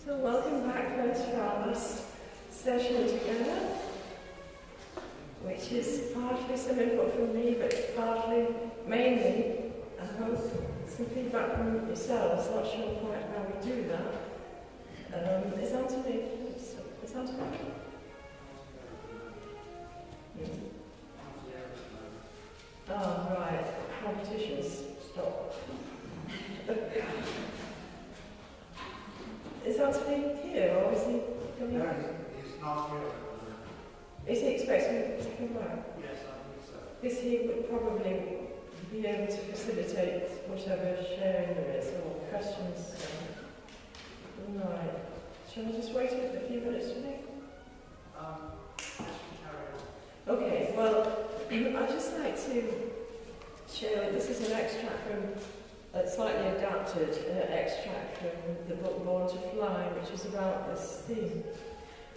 So welcome back friends to our last session together, which is partly some input from me, but partly, mainly, I hope, some feedback from yourselves. Not sure quite how we do that. It's on to me. It's on to me. Oh, right. Competitions. Stop. Is Anthony here, or is he coming? No, he's not here. Is he expecting to come back? Yes, I think so. Because he would probably be able to facilitate whatever sharing there is, or questions. Right. Shall I just wait a few minutes, do you think? Okay, well, I'd just like to share that this is an extract from, slightly adapted extract from the book Born to Fly, which is about this theme.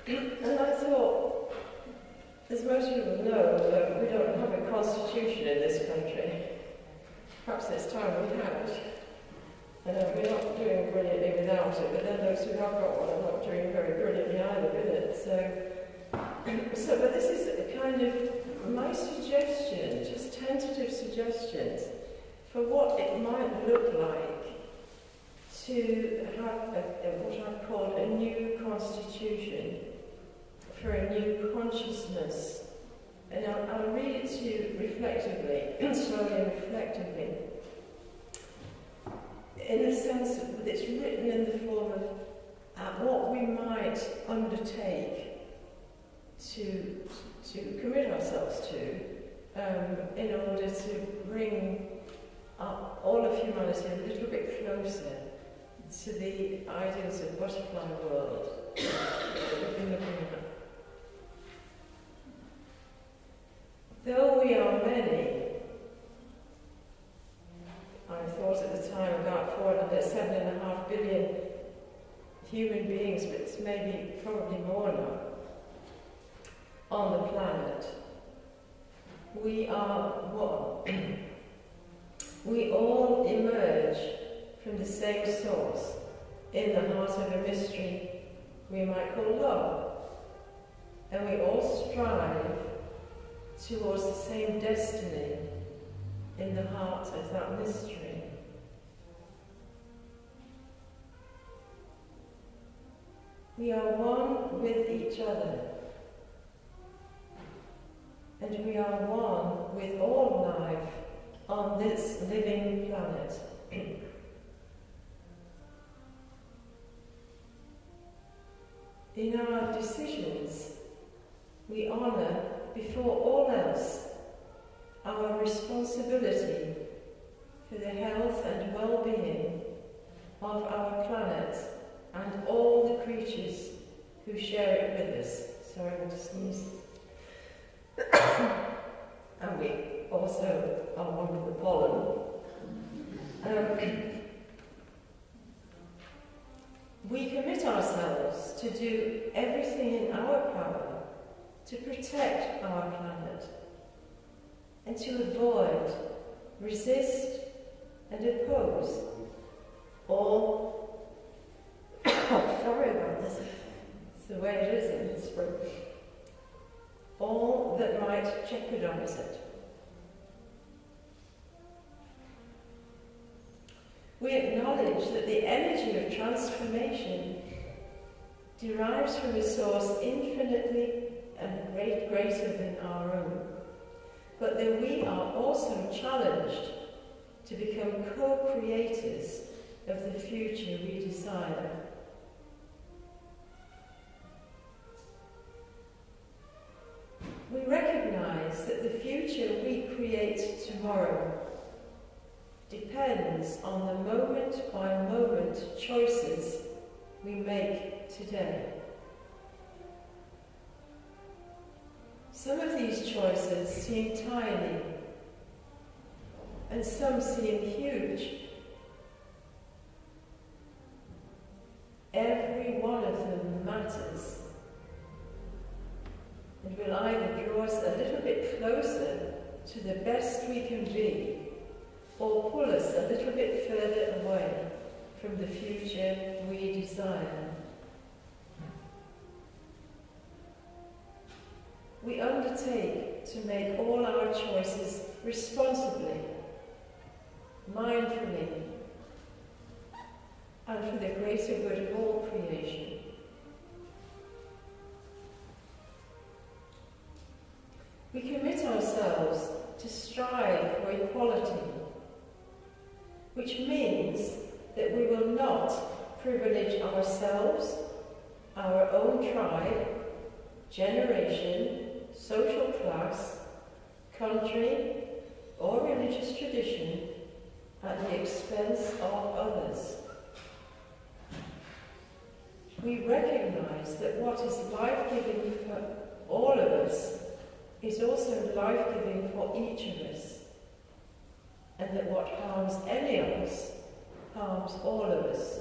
And I thought, as most of you will know, we don't have a constitution in this country. Perhaps it's time we had. We're not doing brilliantly without it, but then those who have got one are not doing very brilliantly either with it. But this is a kind of my suggestion, just tentative suggestions, for what it might look like to have what I've called a new constitution for a new consciousness. And I'll read it to you reflectively, slowly and reflectively, in the sense that it's written in the form of what we might undertake to commit ourselves to in order to bring up all of humanity a little bit closer to the ideals of butterfly world that we've been looking at. Though we are many, I thought at the time about 7.5 billion human beings, but maybe probably more now, on the planet, we are one. We all emerge from the same source in the heart of a mystery we might call love. And we all strive towards the same destiny in the heart of that mystery. We are one with each other. And we are one with all life on this living planet. In our decisions, we honour, before all else, our responsibility for the health and well-being of our planet and all the creatures who share it with us. Sorry, I'm going to sneeze. And we also are one with the pollen. We commit ourselves to do everything in our power to protect our planet and to avoid, resist and oppose all sorry about this, it's the way it is in this spring. All that might jeopardize it. We acknowledge that the energy of transformation derives from a source infinitely and greater than our own, but that we are also challenged to become co-creators of the future we desire. We recognize that the future we create tomorrow depends on the moment-by-moment choices we make today. Some of these choices seem tiny, and some seem huge. Every one of them matters, and will either draw us a little bit closer to the best we can be, or pull us a little bit further away from the future we desire. undertake to make all our choices responsibly, mindfully, and for the greater good of all creation. We commit ourselves to strive for equality, which means that we will not privilege ourselves, our own tribe, generation, social class, country, or religious tradition at the expense of others. We recognize that what is life-giving for all of us is also life-giving for each of us, and that what harms any of us harms all of us.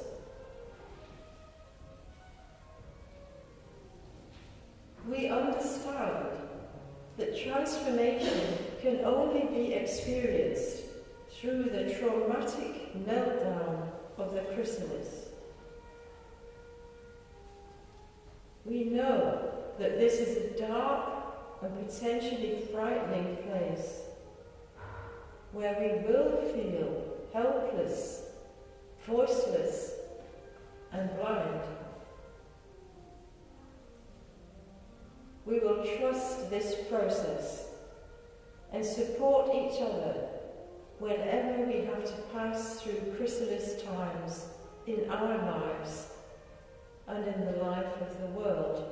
We understand that transformation can only be experienced through the traumatic meltdown of the chrysalis. We know that this is a dark and potentially frightening place where we will feel helpless, voiceless, and blind. We will trust this process and support each other whenever we have to pass through chrysalis times in our lives and in the life of the world.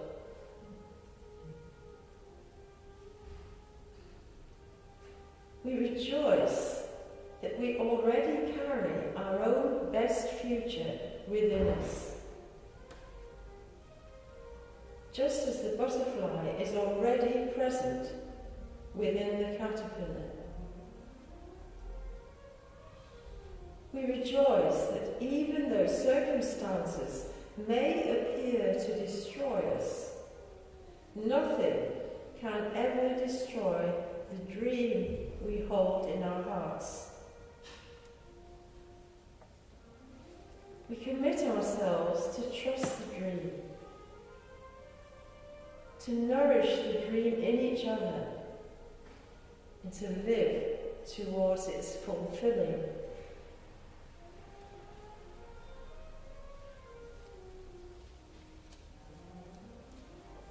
We rejoice that we already carry our own best future within us. Just as the butterfly is already present within the caterpillar. We rejoice that even though circumstances may appear to destroy us, nothing can ever destroy the dream we hold in our hearts. We commit ourselves to trust the dream, to nourish the dream in each other, and to live towards its fulfilling.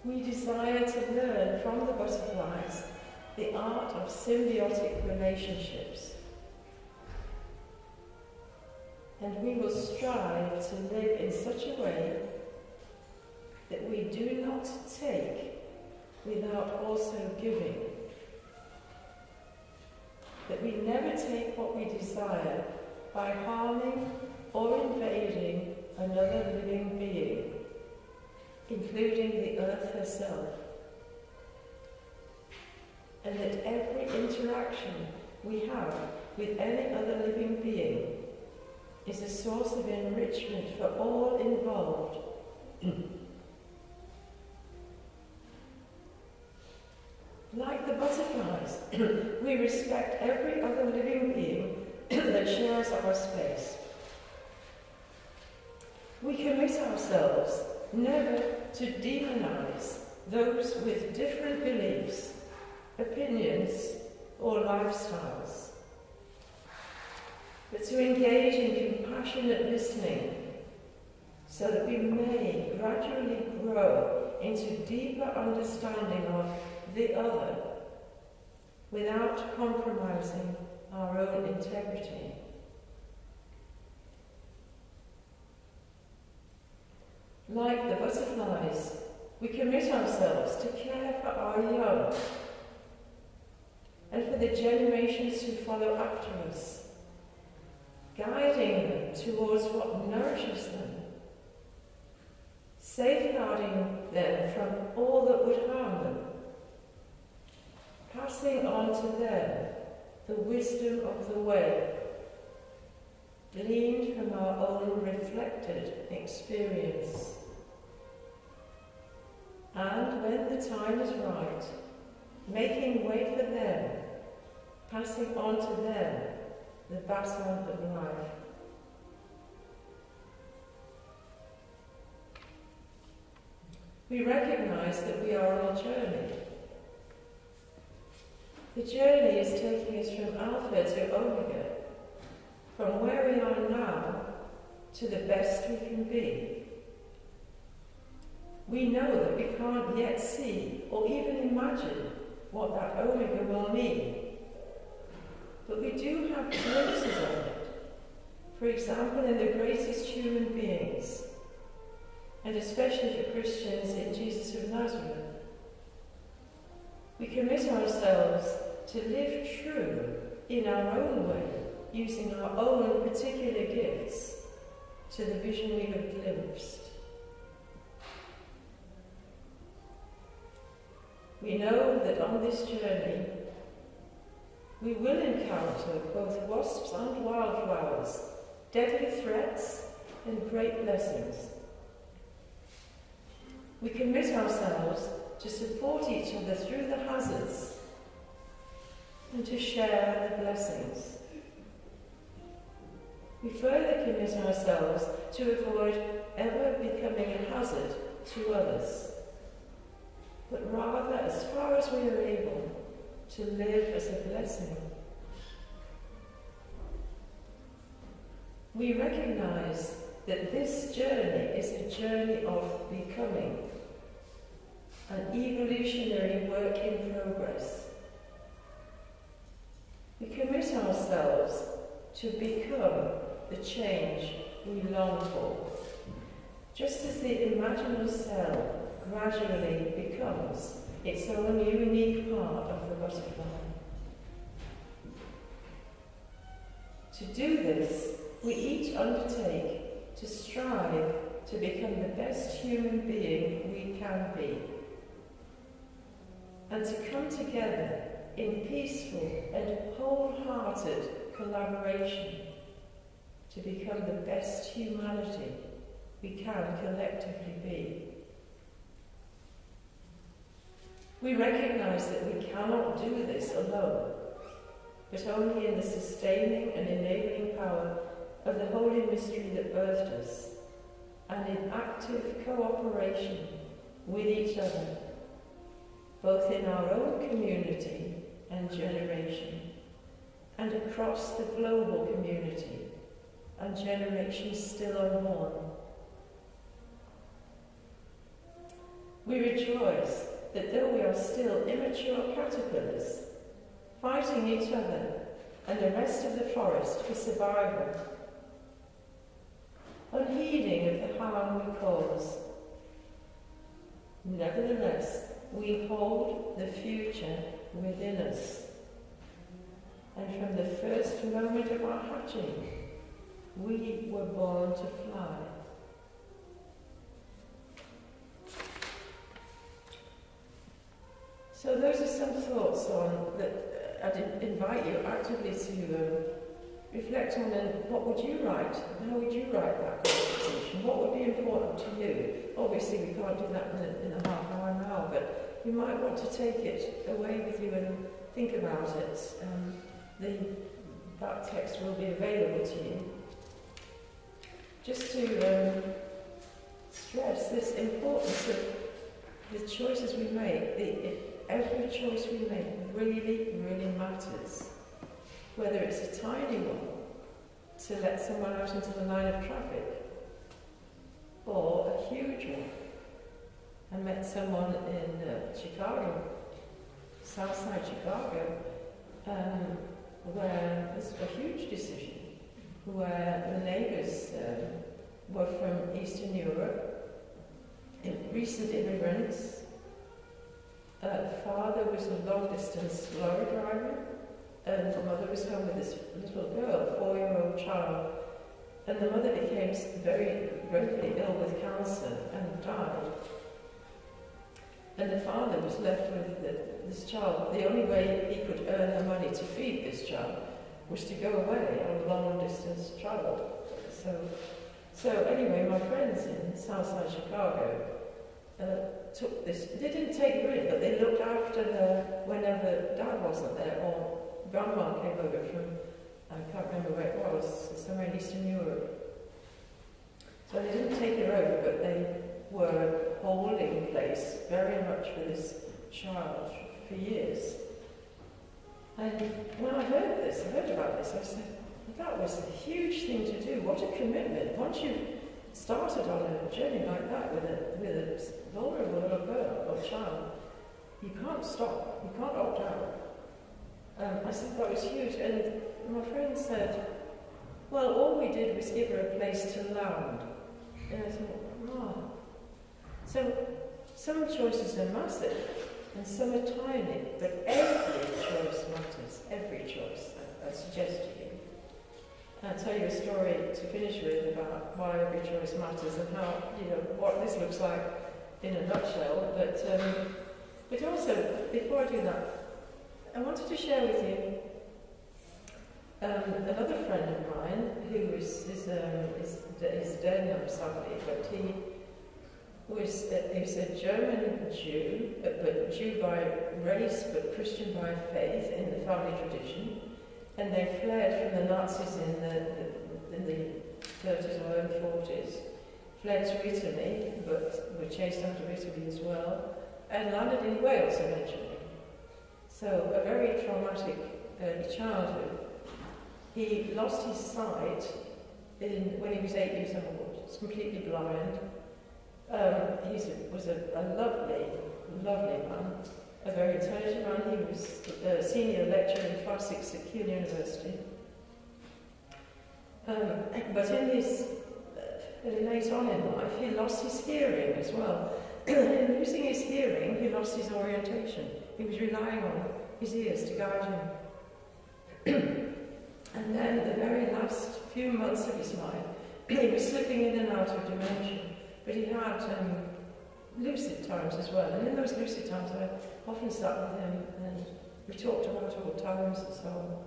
We desire to learn from the butterflies the art of symbiotic relationships. And we will strive to live in such a way that we do not take without also giving. That we never take what we desire by harming or invading another living being, including the earth herself. And that every interaction we have with any other living being is a source of enrichment for all involved. Like the butterflies, we respect every other living being that shares our space. We commit ourselves never to demonize those with different beliefs, opinions, or lifestyles, but to engage in compassionate listening so that we may gradually grow into deeper understanding of the other without compromising our own integrity. Like the butterflies, we commit ourselves to care for our young and for the generations who follow after us, guiding them towards what nourishes them, safeguarding them from all that would harm them, passing on to them the wisdom of the way, gleaned from our own reflected experience. And when the time is right, making way for them, passing on to them the baton of life. We recognize that we are on a journey, The journey is taking us from Alpha to Omega, from where we are now to the best we can be. We know that we can't yet see or even imagine what that Omega will mean, but we do have glimpses of it. For example, in the greatest human beings, and especially for Christians in Jesus of Nazareth. We commit ourselves to live true in our own way, using our own particular gifts to the vision we have glimpsed. We know that on this journey we will encounter both wasps and wildflowers, deadly threats and great blessings. We commit ourselves to support each other through the hazards and to share the blessings. We further commit ourselves to avoid ever becoming a hazard to others, but rather, as far as we are able, to live as a blessing. We recognize that this journey is a journey of becoming, an evolutionary work in progress. We commit ourselves to become the change we long for, just as the imaginal cell gradually becomes its own unique part of the butterfly. To do this, we each undertake to strive to become the best human being we can be, and to come together in peaceful and wholehearted collaboration to become the best humanity we can collectively be. We recognize that we cannot do this alone, but only in the sustaining and enabling power of the holy mystery that birthed us, and in active cooperation with each other, both in our own community and generation, and across the global community and generations still unborn. We rejoice that though we are still immature caterpillars, fighting each other and the rest of the forest for survival, unheeding of the harm we cause, nevertheless, we hold the future within us. And from the first moment of our hatching, we were born to fly. So those are some thoughts on that. I'd invite you actively to reflect on what would you write? How would you write that constitution? What would be important to you? Obviously we can't do that in a half hour now, but you might want to take it away with you and think about it. That text will be available to you. Just to stress this importance of the choices we make. Every choice we make really, really matters. Whether it's a tiny one, to let someone out into the line of traffic, or a huge one. I met someone in Chicago, Southside Chicago, where it was a huge decision, where the neighbours were from Eastern Europe, recent immigrants. Father was a long-distance lorry driver, and the mother was home with this little girl, a 4-year-old child, and the mother became very gravely ill with cancer and died. And the father was left with this child. The only way he could earn the money to feed this child was to go away on long-distance travel. So anyway, my friends in Southside Chicago took this. They didn't take her in, but they looked after her whenever Dad wasn't there, or Grandma came over from, I can't remember where it was, somewhere in Eastern Europe. So they didn't take her over, but they were holding place very much for this child for years. And when I heard about this, I said, that was a huge thing to do. What a commitment. Once you've started on a journey like that with a vulnerable little girl or child, you can't stop. You can't opt out. I said that was huge. And my friend said, well, all we did was give her a place to land. And I thought, oh. So some choices are massive and some are tiny, but every choice matters. Every choice, I suggest to you. I'll tell you a story to finish with about why every choice matters and how, what this looks like in a nutshell. But also, before I do that, I wanted to share with you another friend of mine who is dead now, sadly, but he was a German Jew, but Jew by race, but Christian by faith in the family tradition. And they fled from the Nazis in the 30s or early 40s, fled to Italy, but were chased out of Italy as well, and landed in Wales eventually. So a very traumatic early childhood. He lost his sight when he was 8 years old. He was completely blind. He was a lovely, lovely man. A very intelligent man. He was a senior lecturer in classics at Keele University. But in his late on in life, he lost his hearing as well. In losing his hearing, he lost his orientation. He was relying on his ears to guide him. And then the very last few months of his life, he was slipping in and out of dementia. But he had lucid times as well, and in those lucid times I often sat with him and we talked about old times and so on.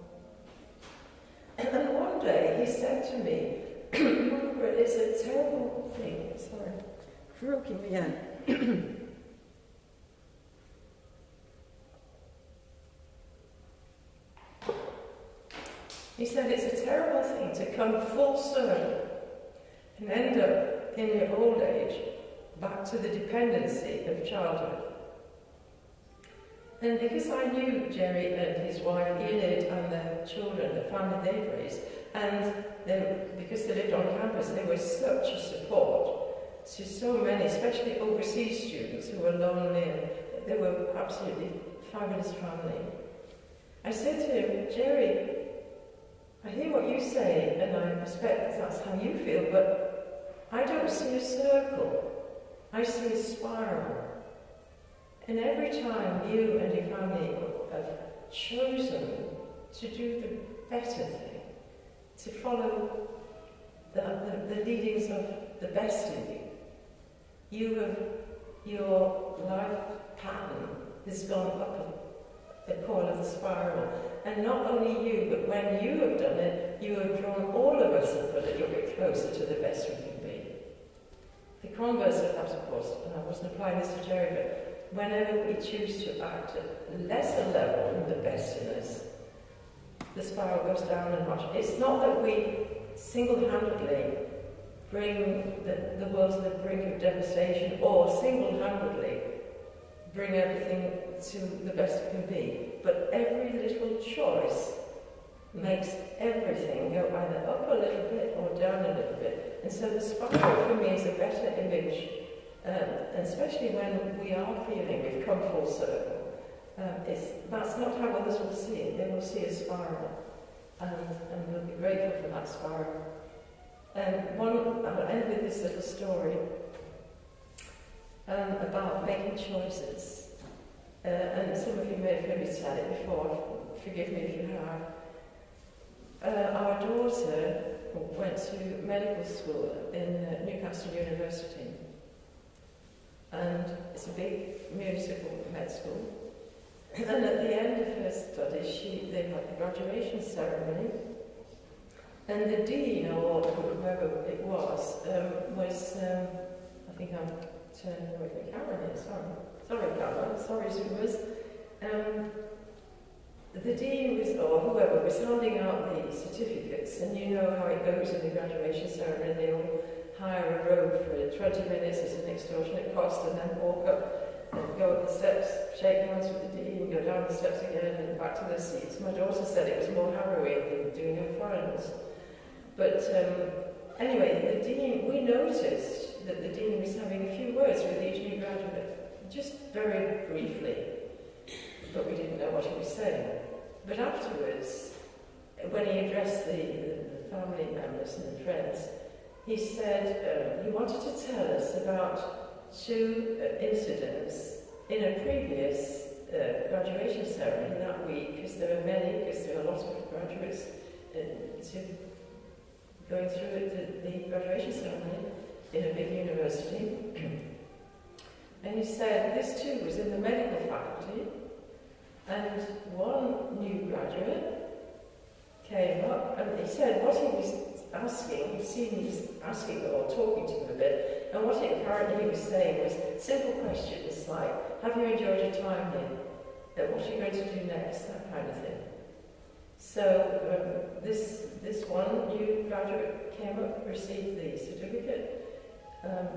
And then one day he said to me, Margaret, it's a terrible thing, sorry, croaking again. He said it's a terrible thing to come full circle and end up in your old age back to the dependency of childhood. And because I knew Jerry and his wife Enid and their children, the family they'd raised, and because they lived on campus, they were such a support to so many, especially overseas students who were lonely, and they were absolutely fabulous family. I said to him, Jerry, I hear what you say, and I respect that's how you feel, but I don't see a circle. I see a spiral. And every time you and your family have chosen to do the better thing, to follow the leadings of the best in you, your life pattern has gone up the coil of the spiral. And not only you, but when you have done it, you have drawn all of us up a little bit closer to the best we can be. The converse of that, of course, and I wasn't applying this to Jerry, but whenever we choose to act at a lesser level than the best in us, the spiral goes down and much. It's not that we single-handedly bring the world to the brink of devastation or single-handedly bring everything to the best it can be, but every little choice makes everything go either up a little bit or down a little bit. And so the spiral for me is a better image, and especially when we are feeling we've come full circle. That's not how others will see it. They will see a spiral, and we'll be grateful for that spiral. I'll end with this little story about making choices. And some of you may have heard me tell it before, forgive me if you have. Our daughter went to medical school in Newcastle University, and it's a big musical med school. And at the end of her studies, they had the graduation ceremony, and the dean, or whoever it was, I think I'm turning away from Karen here, sorry Karen, sorry Zoomers. The dean was, or whoever, was handing out the certificates, and you know how it goes in the graduation ceremony. They all hire a robe for 20 minutes as an extortionate cost and then walk up go up the steps, shake hands with the dean, go down the steps again and back to their seats. My daughter said it was more harrowing than doing her finals. But anyway, the dean, we noticed that the dean was having a few words with each new graduate, just very briefly, but we didn't know what he was saying. But afterwards, when he addressed the family members and friends, he said he wanted to tell us about two incidents in a previous graduation ceremony that week, because there were many, because there were a lot of graduates going through the graduation ceremony in a big university. And he said this too was in the medical faculty, and one new graduate came up and he said what he was asking, he'd seen he was asking or talking to him a bit, and what he apparently was saying was simple questions like, have you enjoyed your time here? What are you going to do next? That kind of thing. So this one new graduate came up, received the certificate.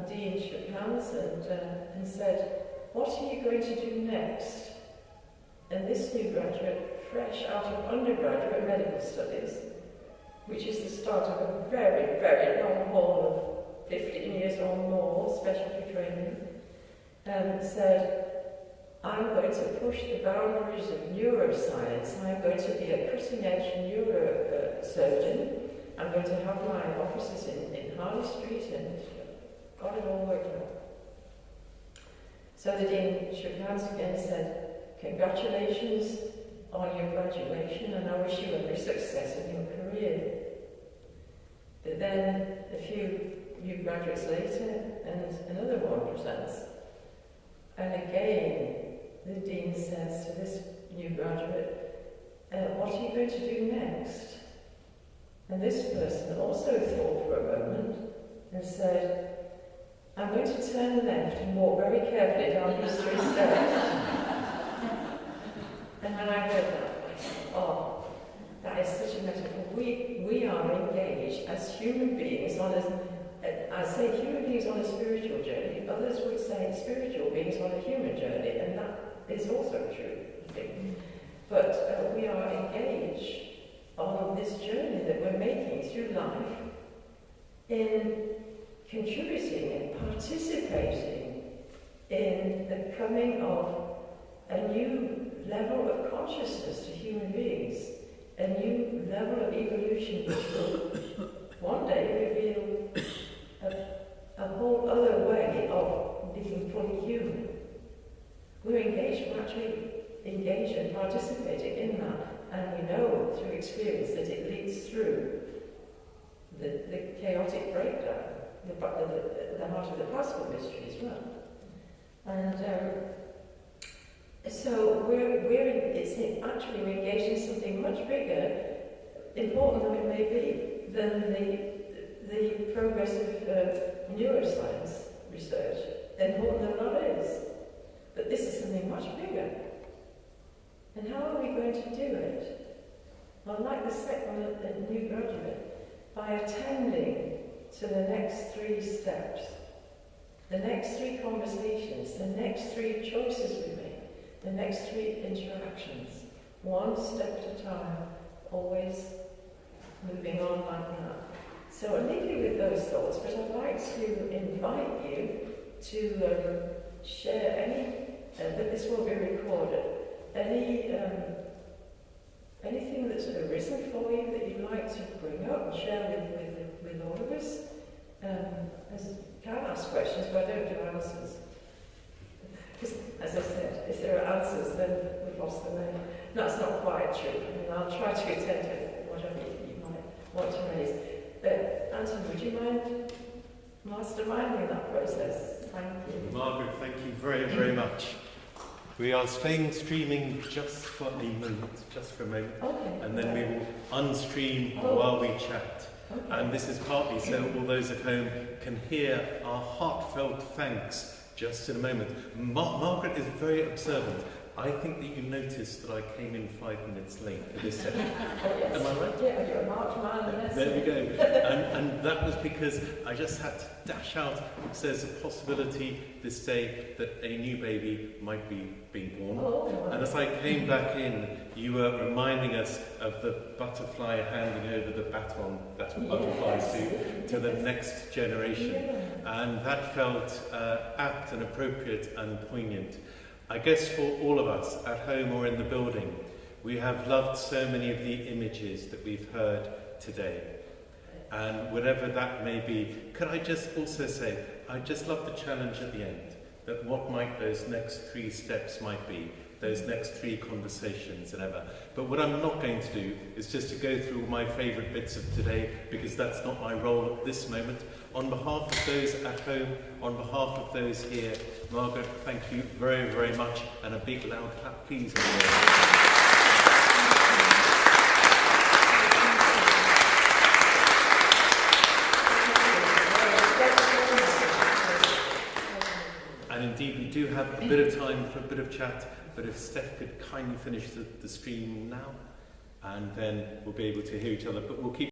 Dean shook hands and said, what are you going to do next? And this new graduate, fresh out of undergraduate medical studies, which is the start of a very, very long haul of 15 years or more specialty training, said, I'm going to push the boundaries of neuroscience. I'm going to be a cutting-edge neurosurgeon. I'm going to have my offices in Harley Street, and got it all worked out. So the dean shook hands again and said, congratulations on your graduation, and I wish you every success in your career. But then, a few new graduates later, and another one presents. And again, the dean says to this new graduate, what are you going to do next? And this person also thought for a moment and said, I'm going to turn left and walk very carefully down these 3 steps. And when I heard that, I said, oh, that is such a metaphor. We are engaged as human beings on I say human beings on a spiritual journey. Others would say spiritual beings on a human journey, and that is also true, I think. But we are engaged on this journey that we're making through life in contributing and participating in the coming of a new level of consciousness to human beings, a new level of evolution which will one day reveal a whole other way of being fully human. We're actually engaged and participating in that, and we know through experience that it leads through the chaotic breakdown, the heart of the classical mystery as well. And so it's actually we're engaged in something much bigger, important though it may be, than the progress of neuroscience research, important though that is. But this is something much bigger. And how are we going to do it? Well, like the second new graduate, by attending to the next 3 steps, the next 3 conversations, the next 3 choices we make, the next 3 interactions, one step at a time, always moving on like that. So I'll leave you with those thoughts, but I'd like to invite you to share any, but this will be recorded, anything that's arisen for you that you'd like to bring up and share with all of us. You can ask questions, but I don't do answers. Because, as I said, if there are answers, then we've lost the name. That's not quite true. I mean, I'll try to attend to whatever you might want to raise. But, Anton, would you mind masterminding that process? Thank you. Margaret, thank you very, very much. We are staying streaming just for a moment, Okay. And then we will unstream while we chat. Okay. And this is partly so all those at home can hear our heartfelt thanks just in a moment. Margaret is very observant, I think that you noticed that I came in 5 minutes late for this session. Oh, yes. Am I right? Yeah, you're a March man. Yes. There we go. And that was because I just had to dash out because there's a possibility this day that a new baby might be being born. Oh, and as I came back in, you were reminding us of the butterfly handing over the baton, that's what butterflies do, to the next generation. Yeah. And that felt apt and appropriate and poignant. I guess for all of us, at home or in the building, we have loved so many of the images that we've heard today. And whatever that may be, could I just also say, I just love the challenge at the end, that what might those next 3 steps might be, those next 3 conversations and ever. But what I'm not going to do is just to go through my favourite bits of today, because that's not my role at this moment. On behalf of those at home, on behalf of those here, Margaret, thank you very, very much, and a big loud clap, please. And indeed, we do have a bit of time for a bit of chat, but if Steph could kindly finish the stream now, and then we'll be able to hear each other, but we'll keep